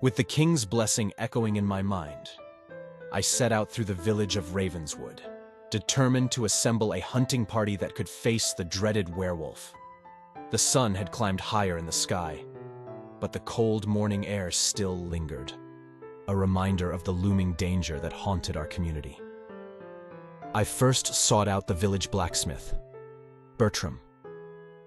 With the king's blessing echoing in my mind, I set out through the village of Ravenswood, determined to assemble a hunting party that could face the dreaded werewolf. The sun had climbed higher in the sky, but the cold morning air still lingered, a reminder of the looming danger that haunted our community. I first sought out the village blacksmith, Bertram,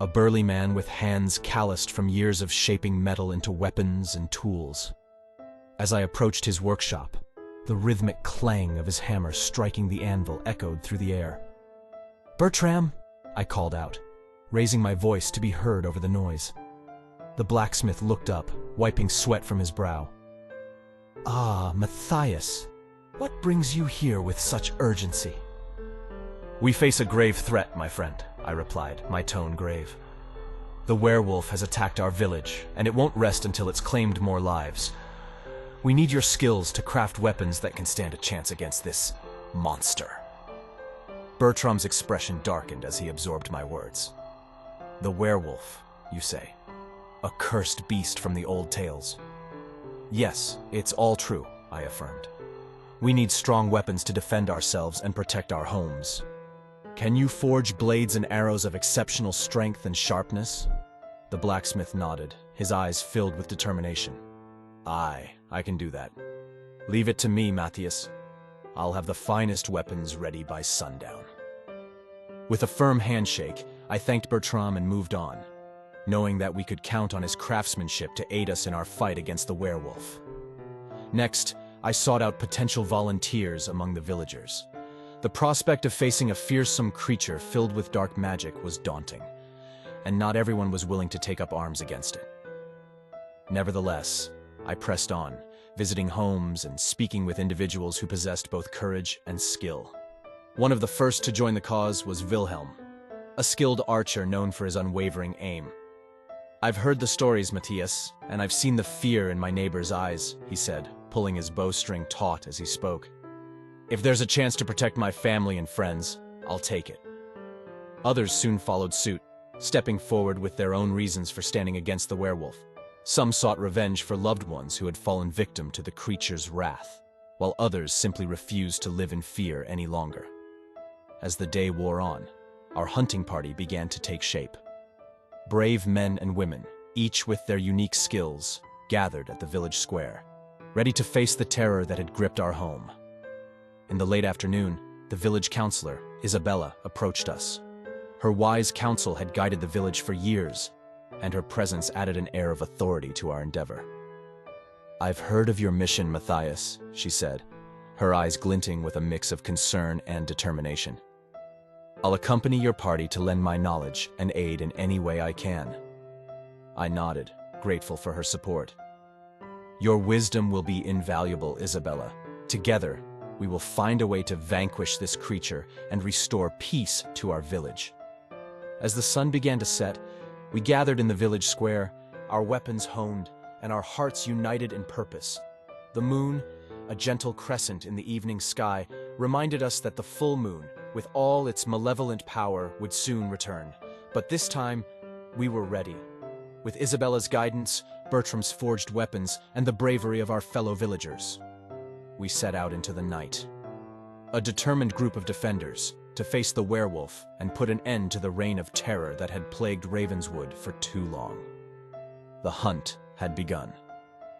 a burly man with hands calloused from years of shaping metal into weapons and tools. As I approached his workshop, the rhythmic clang of his hammer striking the anvil echoed through the air. "Bertram!" I called out, raising my voice to be heard over the noise. The blacksmith looked up, wiping sweat from his brow. "Ah, Matthias, what brings you here with such urgency?" "We face a grave threat, my friend," I replied, my tone grave. "The werewolf has attacked our village, and it won't rest until it's claimed more lives. We need your skills to craft weapons that can stand a chance against this monster." Bertram's expression darkened as he absorbed my words. "The werewolf, you say? A cursed beast from the old tales?" "Yes, it's all true," I affirmed. "We need strong weapons to defend ourselves and protect our homes. Can you forge blades and arrows of exceptional strength and sharpness?" The blacksmith nodded, his eyes filled with determination. "Aye, I can do that. Leave it to me, Matthias. I'll have the finest weapons ready by sundown." With a firm handshake, I thanked Bertram and moved on, knowing that we could count on his craftsmanship to aid us in our fight against the werewolf. Next, I sought out potential volunteers among the villagers. The prospect of facing a fearsome creature filled with dark magic was daunting, and not everyone was willing to take up arms against it. Nevertheless, I pressed on, visiting homes and speaking with individuals who possessed both courage and skill. One of the first to join the cause was Wilhelm, a skilled archer known for his unwavering aim. "I've heard the stories, Matthias, and I've seen the fear in my neighbor's eyes," he said, pulling his bowstring taut as he spoke. "If there's a chance to protect my family and friends, I'll take it." Others soon followed suit, stepping forward with their own reasons for standing against the werewolf. Some sought revenge for loved ones who had fallen victim to the creature's wrath, while others simply refused to live in fear any longer. As the day wore on, our hunting party began to take shape. Brave men and women, each with their unique skills, gathered at the village square, ready to face the terror that had gripped our home. In the late afternoon, the village councillor, Isabella, approached us. Her wise counsel had guided the village for years, and her presence added an air of authority to our endeavor. "I've heard of your mission, Matthias," she said, her eyes glinting with a mix of concern and determination. "I'll accompany your party to lend my knowledge and aid in any way I can." I nodded, grateful for her support. "Your wisdom will be invaluable, Isabella. Together, we will find a way to vanquish this creature and restore peace to our village." As the sun began to set, we gathered in the village square, our weapons honed, and our hearts united in purpose. The moon, a gentle crescent in the evening sky, reminded us that the full moon, with all its malevolent power, would soon return. But this time, we were ready. With Isabella's guidance, Bertram's forged weapons, and the bravery of our fellow villagers, we set out into the night. A determined group of defenders, to face the werewolf and put an end to the reign of terror that had plagued Ravenswood for too long. The hunt had begun,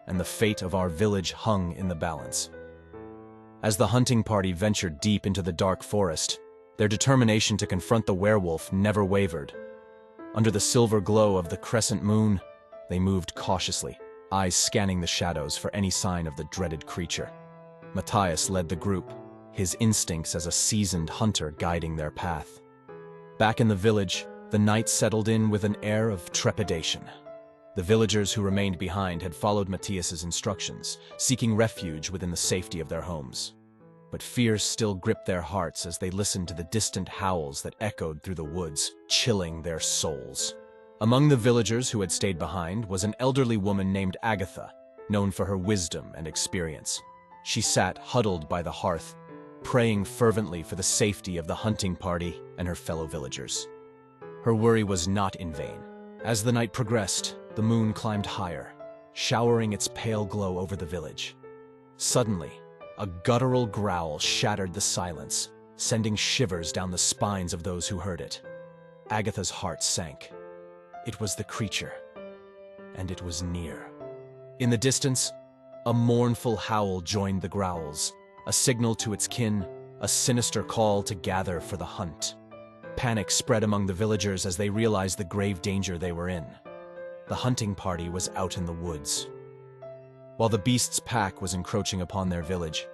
and the fate of our village hung in the balance. As the hunting party ventured deep into the dark forest, their determination to confront the werewolf never wavered. Under the silver glow of the crescent moon, they moved cautiously, eyes scanning the shadows for any sign of the dreaded creature. Matthias led the group, his instincts as a seasoned hunter guiding their path. Back in the village, the night settled in with an air of trepidation. The villagers who remained behind had followed Matthias's instructions, seeking refuge within the safety of their homes. But fear still gripped their hearts as they listened to the distant howls that echoed through the woods, chilling their souls. Among the villagers who had stayed behind was an elderly woman named Agatha, known for her wisdom and experience. She sat huddled by the hearth, praying fervently for the safety of the hunting party and her fellow villagers. Her worry was not in vain. As the night progressed, the moon climbed higher, showering its pale glow over the village. Suddenly, a guttural growl shattered the silence, sending shivers down the spines of those who heard it. Agatha's heart sank. It was the creature, and it was near. In the distance, a mournful howl joined the growls, a signal to its kin, a sinister call to gather for the hunt. Panic spread among the villagers as they realized the grave danger they were in. The hunting party was out in the woods, while the beast's pack was encroaching upon their village.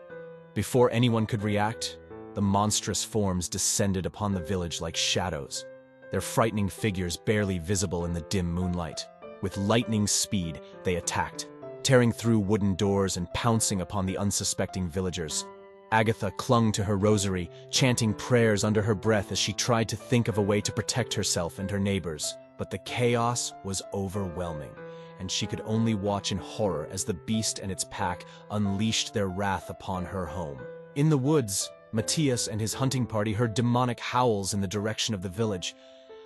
Before anyone could react, the monstrous forms descended upon the village like shadows, their frightening figures barely visible in the dim moonlight. With lightning speed, they attacked, tearing through wooden doors and pouncing upon the unsuspecting villagers. Agatha clung to her rosary, chanting prayers under her breath as she tried to think of a way to protect herself and her neighbors. But the chaos was overwhelming, and she could only watch in horror as the beast and its pack unleashed their wrath upon her home. In the woods, Matthias and his hunting party heard demonic howls in the direction of the village.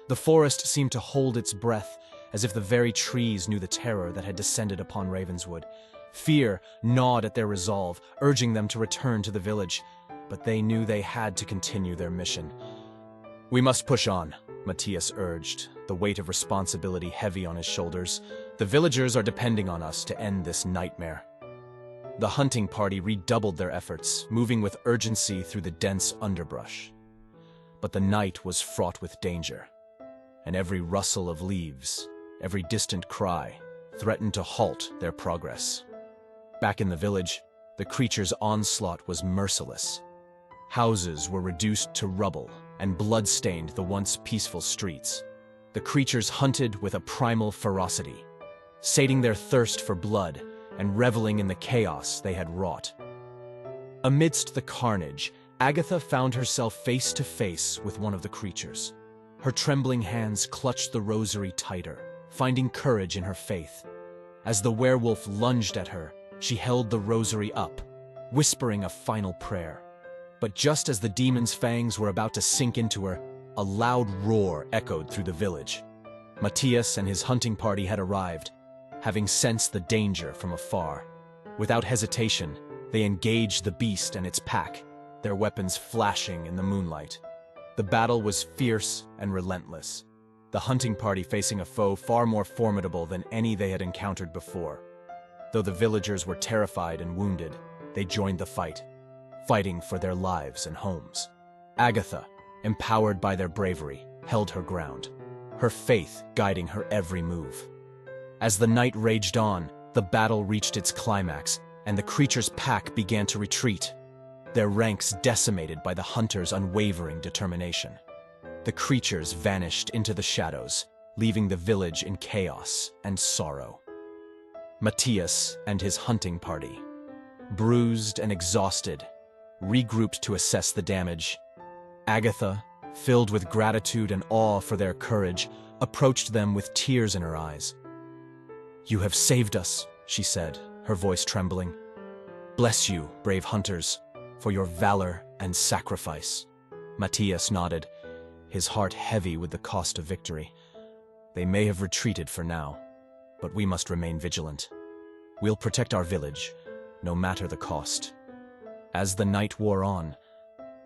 The forest seemed to hold its breath, as if the very trees knew the terror that had descended upon Ravenswood. Fear gnawed at their resolve, urging them to return to the village, but they knew they had to continue their mission. "We must push on," Matthias urged, the weight of responsibility heavy on his shoulders. "The villagers are depending on us to end this nightmare." The hunting party redoubled their efforts, moving with urgency through the dense underbrush. But the night was fraught with danger, and every rustle of leaves, every distant cry, threatened to halt their progress. Back in the village, the creature's onslaught was merciless. Houses were reduced to rubble, and blood stained the once peaceful streets. The creatures hunted with a primal ferocity, sating their thirst for blood and reveling in the chaos they had wrought. Amidst the carnage, Agatha found herself face to face with one of the creatures. Her trembling hands clutched the rosary tighter, finding courage in her faith. As the werewolf lunged at her, she held the rosary up, whispering a final prayer. But just as the demon's fangs were about to sink into her, a loud roar echoed through the village. Matthias and his hunting party had arrived, having sensed the danger from afar. Without hesitation, they engaged the beast and its pack, their weapons flashing in the moonlight. The battle was fierce and relentless, the hunting party facing a foe far more formidable than any they had encountered before. Though the villagers were terrified and wounded, they joined the fight, fighting for their lives and homes. Agatha, empowered by their bravery, held her ground, her faith guiding her every move. As the night raged on, the battle reached its climax, and the creature's pack began to retreat, their ranks decimated by the hunter's unwavering determination. The creatures vanished into the shadows, leaving the village in chaos and sorrow. Matthias and his hunting party, bruised and exhausted, regrouped to assess the damage. Agatha, filled with gratitude and awe for their courage, approached them with tears in her eyes. "You have saved us," she said, her voice trembling. "Bless you, brave hunters, for your valor and sacrifice." Matthias nodded, his heart heavy with the cost of victory. "They may have retreated for now, but we must remain vigilant. We'll protect our village, no matter the cost." As the night wore on,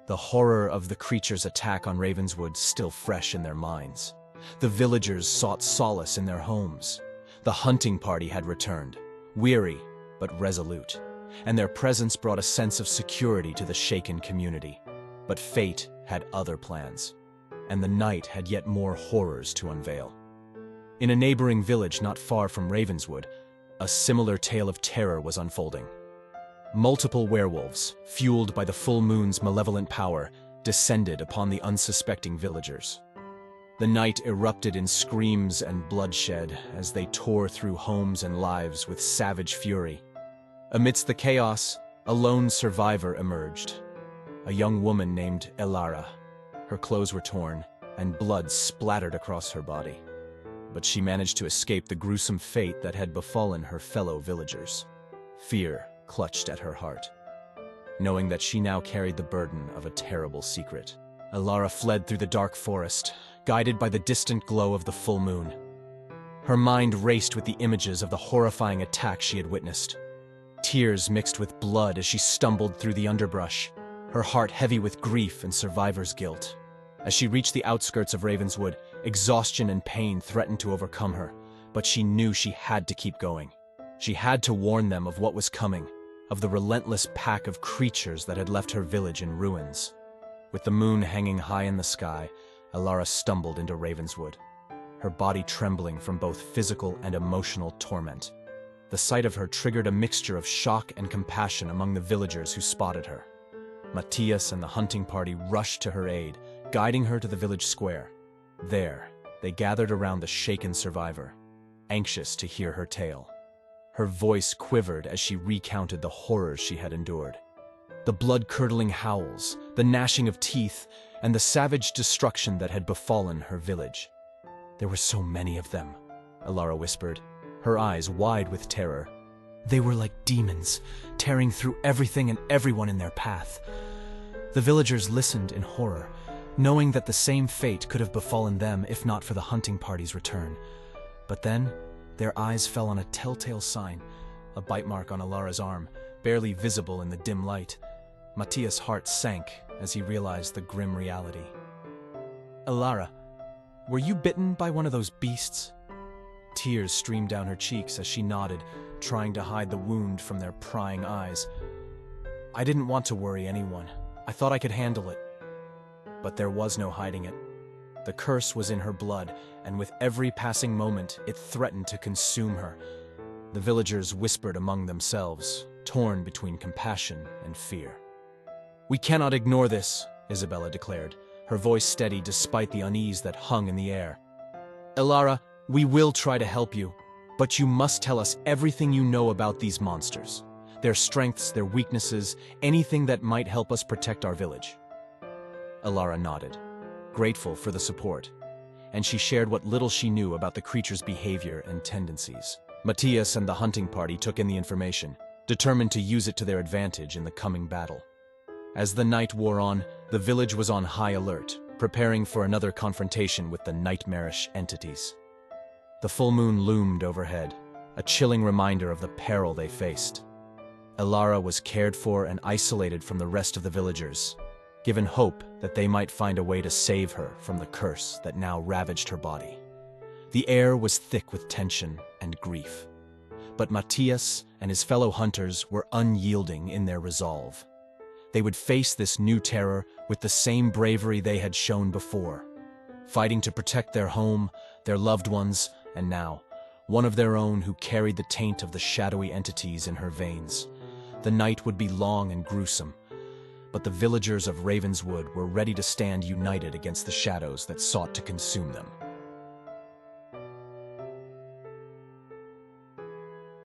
the horror of the creature's attack on Ravenswood still fresh in their minds. The villagers sought solace in their homes. The hunting party had returned, weary but resolute, and their presence brought a sense of security to the shaken community. But fate had other plans, and the night had yet more horrors to unveil. In a neighboring village not far from Ravenswood, a similar tale of terror was unfolding. Multiple werewolves, fueled by the full moon's malevolent power, descended upon the unsuspecting villagers. The night erupted in screams and bloodshed as they tore through homes and lives with savage fury. Amidst the chaos, a lone survivor emerged, a young woman named Elara. Her clothes were torn, and blood splattered across her body. But she managed to escape the gruesome fate that had befallen her fellow villagers. Fear clutched at her heart, knowing that she now carried the burden of a terrible secret. Elara fled through the dark forest, guided by the distant glow of the full moon. Her mind raced with the images of the horrifying attack she had witnessed. Tears mixed with blood as she stumbled through the underbrush, her heart heavy with grief and survivor's guilt. As she reached the outskirts of Ravenswood, exhaustion and pain threatened to overcome her, but she knew she had to keep going. She had to warn them of what was coming, of the relentless pack of creatures that had left her village in ruins. With the moon hanging high in the sky, Alara stumbled into Ravenswood, her body trembling from both physical and emotional torment. The sight of her triggered a mixture of shock and compassion among the villagers who spotted her. Matthias and the hunting party rushed to her aid, guiding her to the village square. There, they gathered around the shaken survivor, anxious to hear her tale. Her voice quivered as she recounted the horrors she had endured. The blood-curdling howls, the gnashing of teeth, and the savage destruction that had befallen her village. There were so many of them, Alara whispered, her eyes wide with terror. They were like demons, tearing through everything and everyone in their path. The villagers listened in horror, knowing that the same fate could have befallen them if not for the hunting party's return. But then, their eyes fell on a telltale sign, a bite mark on Alara's arm, barely visible in the dim light. Matthias' heart sank as he realized the grim reality. "Alara, were you bitten by one of those beasts?" Tears streamed down her cheeks as she nodded, trying to hide the wound from their prying eyes. "I didn't want to worry anyone. I thought I could handle it." But there was no hiding it. The curse was in her blood, and with every passing moment, it threatened to consume her. The villagers whispered among themselves, torn between compassion and fear. "We cannot ignore this," Isabella declared, her voice steady despite the unease that hung in the air. "Alara, we will try to help you, but you must tell us everything you know about these monsters. Their strengths, their weaknesses, anything that might help us protect our village." Alara nodded, grateful for the support, and she shared what little she knew about the creature's behavior and tendencies. Matthias and the hunting party took in the information, determined to use it to their advantage in the coming battle. As the night wore on, the village was on high alert, preparing for another confrontation with the nightmarish entities. The full moon loomed overhead, a chilling reminder of the peril they faced. Alara was cared for and isolated from the rest of the villagers, given hope that they might find a way to save her from the curse that now ravaged her body. The air was thick with tension and grief, but Matthias and his fellow hunters were unyielding in their resolve. They would face this new terror with the same bravery they had shown before, fighting to protect their home, their loved ones, and now, one of their own who carried the taint of the shadowy entities in her veins. The night would be long and gruesome, but the villagers of Ravenswood were ready to stand united against the shadows that sought to consume them.